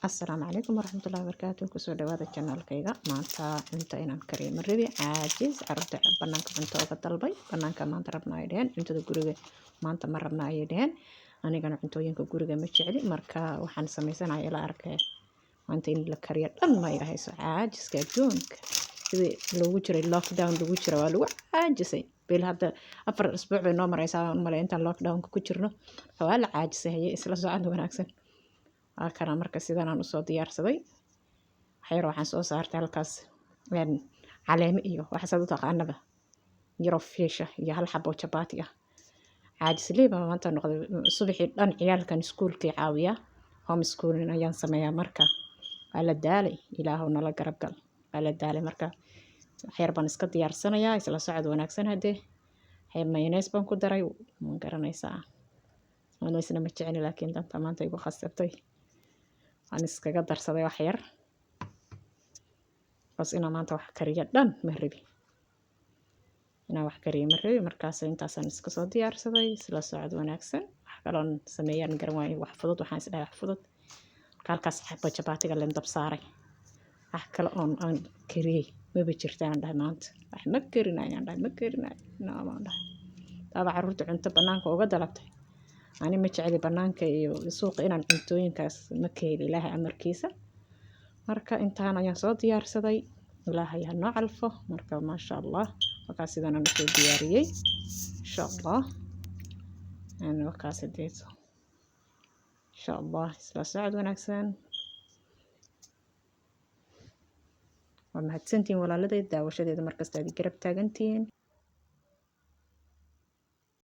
السلام عليكم ورحمة الله وبركاته. كسو دوادا channelkayga maanta cunto inaan kariyo ma rabi caajis carruurta banaanka cunto uga dalbay banaanka maanta rabnaa ay dhaheen cuntada guriga maanta ma rabnaa ay dhaheen anigana cuntooyinka guriga ma jecli marka waxaan sameysanayaa ila arkay maanta in la kariyo dhan ma iga hayso caajiska adduunka sidii loogu jiray lockdown lagu jiro waa lagu caajisay bil hadda 4 usbuuc bay noo maraysaa malay intaan lockdown ku jirno waa la caajisay isla socod wanaagsan kana marka sidan aan usoo diyaarsaday waxyar waxaan soo saartay halkaas caleemo iyo waxa saad u taqaanaba yaro fish iyo hal xabo chapati caajislee baa maanta noqday subaxii dhan ciyaalkan iskuulkii caawiya homeschooling ayaan sameeyaa marka waa la daalay ilaahow nala garab gal waa la daalay marka waxyar baan iska diyaarsanayaa isla socod wanaagsan hadee mayonnaise baan ku daray ma garanaysaa mayonnaise ma jecli laakiin danta maanta igu khasabtay aan iskaga darsaday wax yar bas ina maanta wax kariyo dhan ma rabi ina wax kariyo ma rabi markaas intaasaan iska soo diyaarsaday isla socod wanaagsan wax kaloon sameeyaan garan waayo wax fudud waxaan is dhahay wax fudud halkaas xabba chapatiga leen dab saaray wax kale aan kariyay ma jirtaan dhahay maanta wax ma karinayaan dhahay ma karinayo naama dhahay taaba carruurta cunto banaanka uga dalabtay ani ma jecli banaanka iyo suuqa inaan cuntooyinkaas ma keeli ilaahay amarkiisa marka intaan ayaan soo diyaarsaday ilaahay ha noo calfo marka maasha Allah marka sidaan aan soo diyaariyay insha Allah aan wakaas deeso insha Allah isla socod wanaagsan waa mahadsantiin walaaladey daawashadeeda markasta aad garab taagantiin